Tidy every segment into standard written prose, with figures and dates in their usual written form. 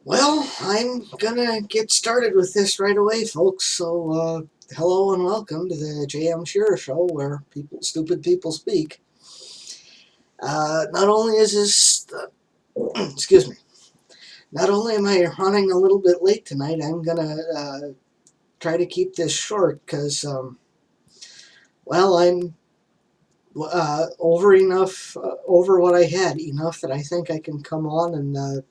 Well, I'm gonna get started with this right away, folks. So, hello and welcome to the JMShearer show, where stupid people speak. Not only is this, excuse me, not only am I running a little bit late tonight, I'm gonna try to keep this short because, well, I'm over what I had, enough that I think I can come on and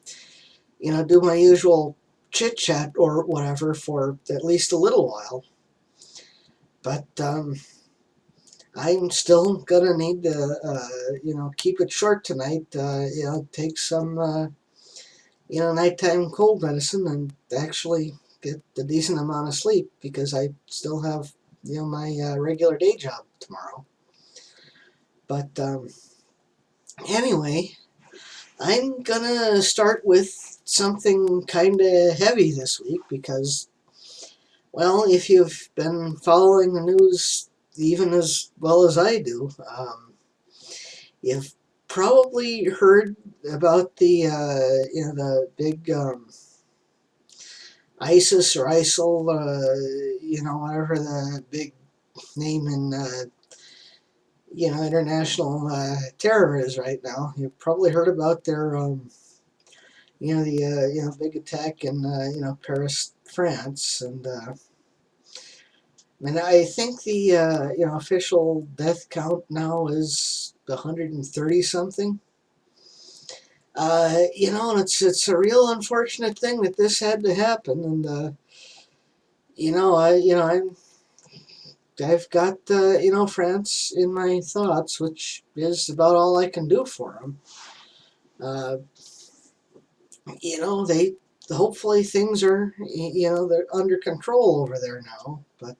do my usual chit chat or whatever for at least a little while. But I'm still gonna need to, keep it short tonight. Take some, nighttime cold medicine and actually get a decent amount of sleep because I still have, my regular day job tomorrow. But anyway, I'm gonna start with something kind of heavy this week because, well, if you've been following the news even as well as I do, you've probably heard about the big ISIS or ISIL, whatever the big name in international terror is right now. You've probably heard about their big attack in Paris, France, and I think the official death count now is 130 something. And it's a real unfortunate thing that this had to happen. And I've got France in my thoughts, which is about all I can do for them. Uh, they hopefully things are they're under control over there now. But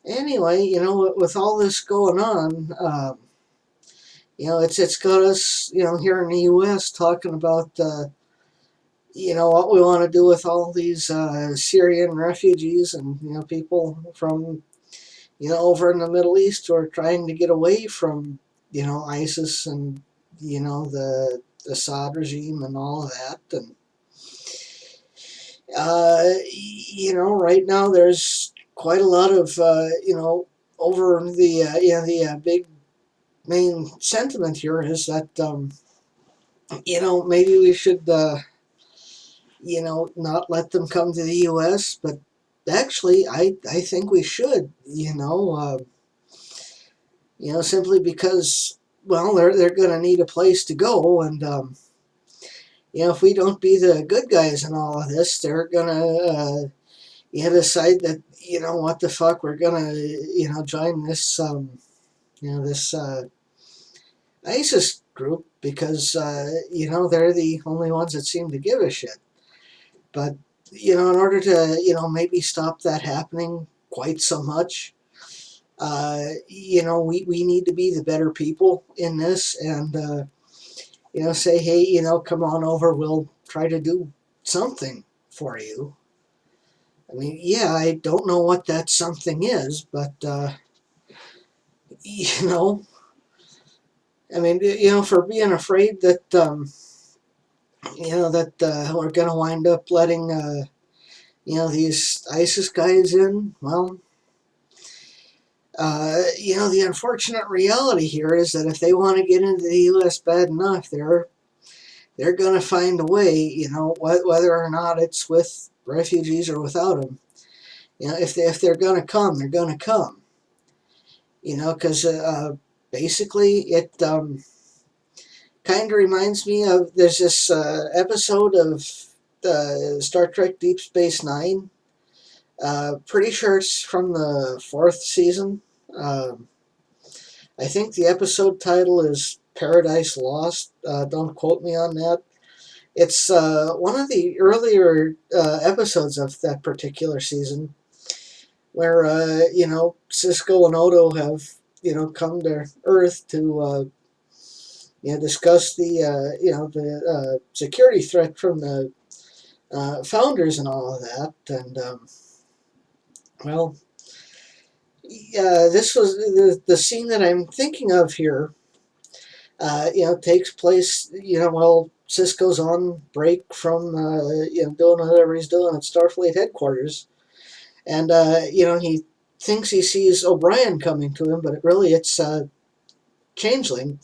anyway, with all this going on. It's got us, here in the U.S. talking about, what we want to do with all these Syrian refugees and people from over in the Middle East who are trying to get away from ISIS and the Assad regime and all of that. And right now there's quite a lot of over the big main sentiment here is that maybe we should not let them come to the U.S. But actually, I think we should. Simply because, well, they're going to need a place to go, and if we don't be the good guys in all of this, they're going to decide that what the fuck, we're going to join this this ISIS group because they're the only ones that seem to give a shit. But in order to maybe stop that happening quite so much, we need to be the better people in this, and say, hey, come on over, we'll try to do something for you. I mean, yeah, I don't know what that something is, but you know, I mean, for being afraid that we're going to wind up letting these ISIS guys in. Well, the unfortunate reality here is that if they want to get into the U.S. bad enough, they're going to find a way. Whether or not it's with refugees or without them. If they're going to come, they're going to come. Because basically it kind of reminds me of there's this episode of Star Trek Deep Space Nine. Pretty sure it's from the 4th season. I think the episode title is Paradise Lost. Don't quote me on that. It's one of the earlier episodes of that particular season where, Cisco and Odo have, come to Earth to, discuss the security threat from the founders and all of that. And, well, this was the scene that I'm thinking of here takes place, while Cisco's on break from, doing whatever he's doing at Starfleet headquarters. And, he thinks he sees O'Brien coming to him, but really it's Changeling.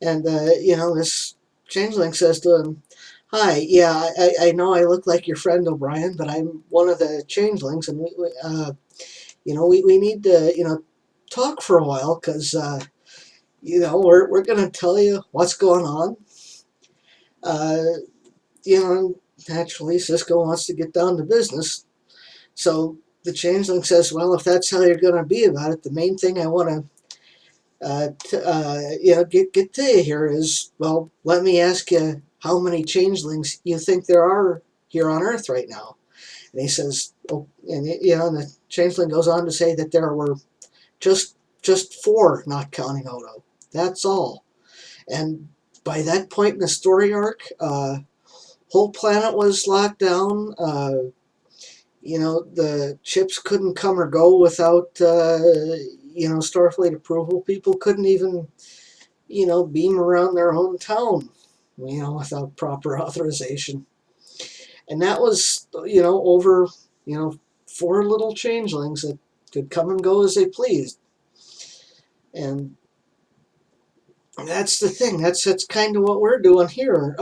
And, this Changeling says to him, "Hi, yeah, I know I look like your friend O'Brien, but I'm one of the Changelings, and we need to, talk for a while, because, we're going to tell you what's going on." Uh, Naturally, Cisco wants to get down to business. So the Changeling says, "Well, if that's how you're going to be about it, the main thing I want to get to you here is, well, let me ask you how many changelings you think there are here on Earth right now." And he says, "Oh," and the changeling goes on to say that there were just four, not counting Odo. That's all. And by that point in the story arc, whole planet was locked down. The ships couldn't come or go without Starfleet approval. People couldn't even beam around their own town, without proper authorization. And that was, over, four little changelings that could come and go as they pleased. And that's the thing. That's kind of what we're doing here.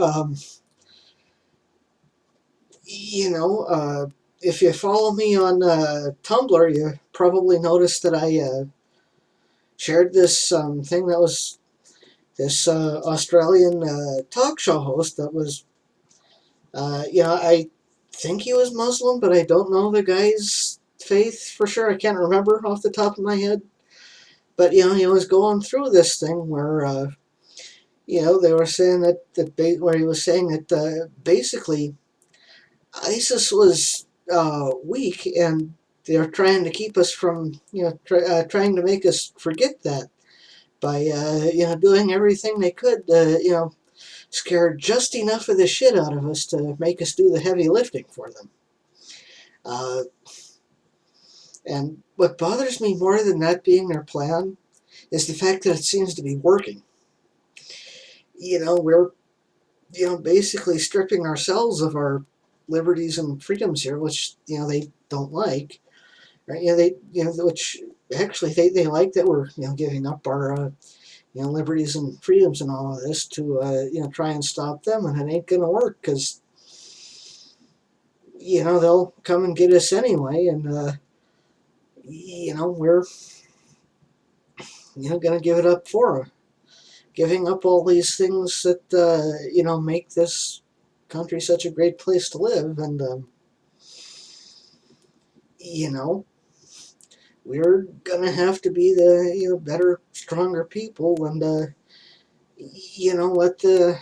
If you follow me on Tumblr, you probably noticed that I shared this thing that was this Australian talk show host that was, I think he was Muslim, but I don't know the guy's faith for sure. I can't remember off the top of my head. But, he was going through this thing where, they were saying where he was saying that basically ISIS was weak, and they're trying to keep us from, trying to make us forget that by, doing everything they could, scare just enough of the shit out of us to make us do the heavy lifting for them. Uh, and what bothers me more than that being their plan is the fact that it seems to be working. We're, basically stripping ourselves of our liberties and freedoms here, which, they don't like. Right? Which actually they like that we're, giving up our, liberties and freedoms and all of this to, try and stop them, and it ain't going to work, because, they'll come and get us anyway, and, we're, going to give it up for them. Giving up all these things that, make this country such a great place to live, and, we're going to have to be the, better, stronger people, and, let the,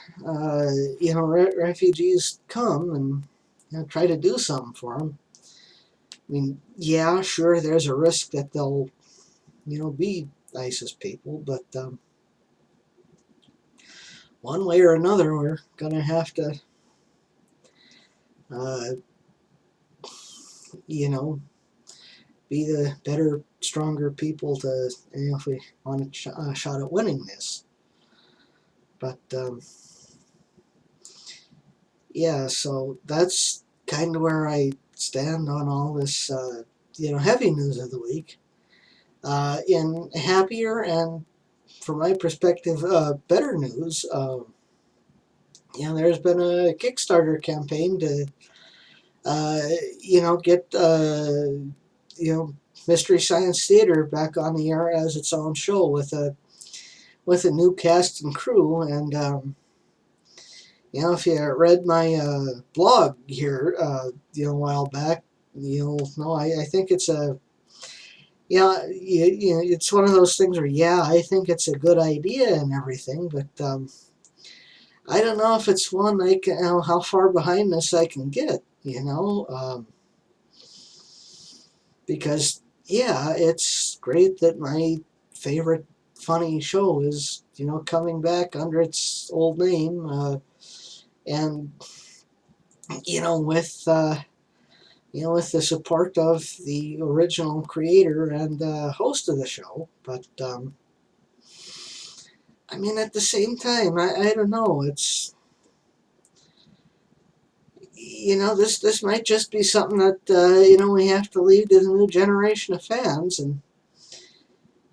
refugees come and, try to do something for them. I mean, yeah, sure, there's a risk that they'll, be ISIS people, but one way or another, we're going to have to, uh, be the better, stronger people to, if we want a shot at winning this. But, yeah, so that's kind of where I stand on all this, heavy news of the week. In happier and, from my perspective, better news, there's been a Kickstarter campaign to, get, Mystery Science Theater back on the air as its own show with a new cast and crew. And, if you read my blog here, a while back, you'll know I think it's a, it's one of those things where, I think it's a good idea and everything, but I don't know if it's one I can, how far behind this I can get, because, it's great that my favorite funny show is, coming back under its old name, and, with the support of the original creator and host of the show. But, I mean, at the same time, I don't know. It's, this might just be something that we have to leave to the new generation of fans, and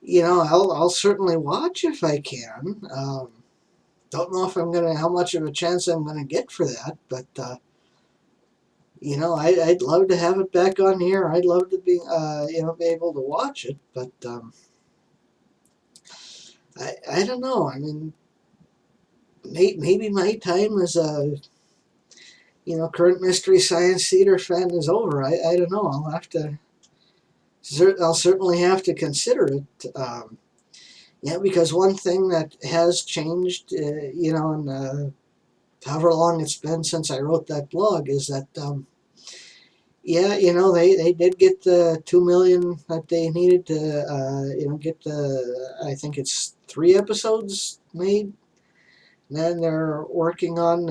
I'll certainly watch if I can. Don't know if I'm gonna how much of a chance I'm gonna get for that, but I'd love to have it back on here. I'd love to be able to watch it, but I don't know. I mean, maybe my time as a current Mystery Science Theater fan is over. I don't know. I'll certainly have to consider it. Yeah, because one thing that has changed, in however long it's been since I wrote that blog, is that yeah, they did get the 2 million that they needed to get the, I think it's 3 episodes made. And then they're working on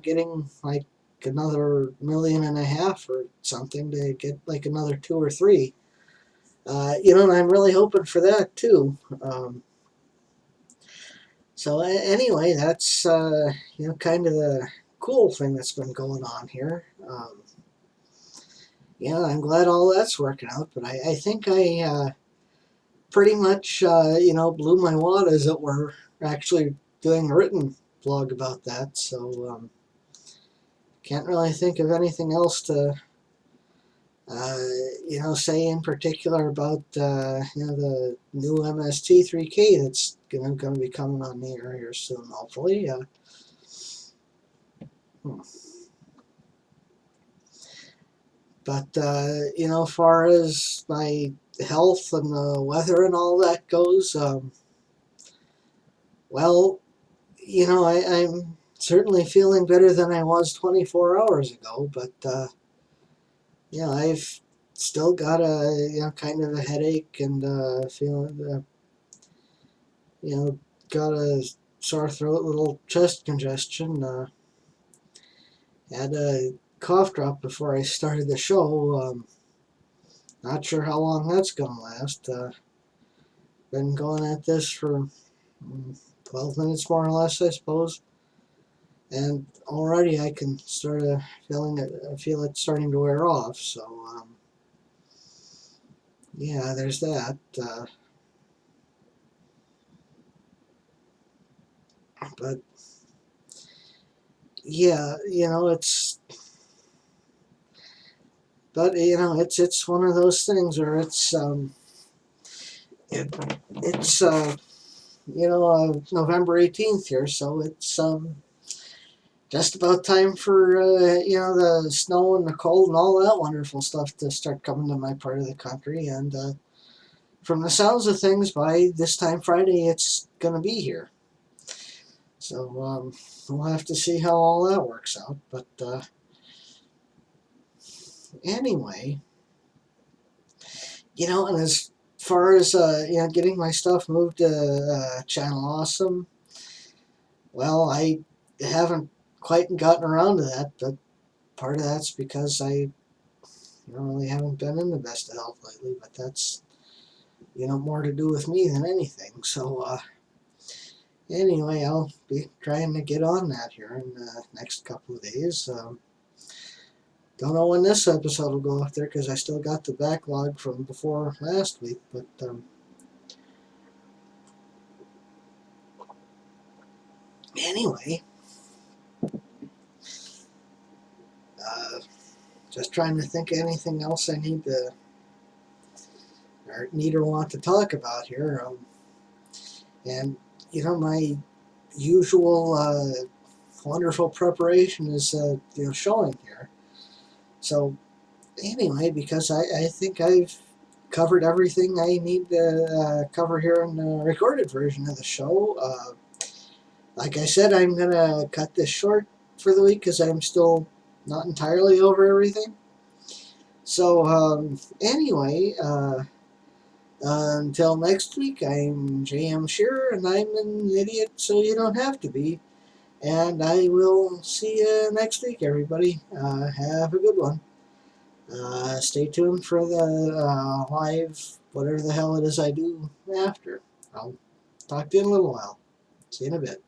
getting like another 1.5 million or something to get like another 2 or 3. And I'm really hoping for that too. So anyway, that's kind of the cool thing that's been going on here. I'm glad all that's working out, but I think I pretty much blew my wad, as it were, actually doing a written blog about that. So can't really think of anything else to say in particular about the new MST3K that's going to be coming on the air here soon, hopefully. Hmm. But as far as my health and the weather and all that goes, well, I'm certainly feeling better than I was 24 hours ago, but I've still got a kind of a headache and feeling got a sore throat, little chest congestion. Had a cough drop before I started the show. Not sure how long that's gonna last. Been going at this for 12 minutes more or less, I suppose. And already I can sort of feel it starting to wear off. So yeah, there's that. But yeah, it's one of those things where it, it's November 18th here, so it's just about time for the snow and the cold and all that wonderful stuff to start coming to my part of the country. And from the sounds of things, by this time Friday, it's gonna be here. So we'll have to see how all that works out. But anyway, and as far as getting my stuff moved to Channel Awesome, well, I haven't quite gotten around to that, but part of that's because I really haven't been in the best of health lately. But that's more to do with me than anything. So anyway, I'll be trying to get on that here in the next couple of days. Don't know when this episode will go up there because I still got the backlog from before last week. But anyway, just trying to think of anything else I need or want to talk about here. And my usual wonderful preparation is showing here. So anyway, because I think I've covered everything I need to cover here in the recorded version of the show. Like I said, I'm going to cut this short for the week because I'm still not entirely over everything. So anyway, until next week, I'm JMShearer, and I'm an idiot so you don't have to be. And I will see you next week, everybody. Have a good one. Stay tuned for the live, whatever the hell it is I do after. I'll talk to you in a little while. See you in a bit.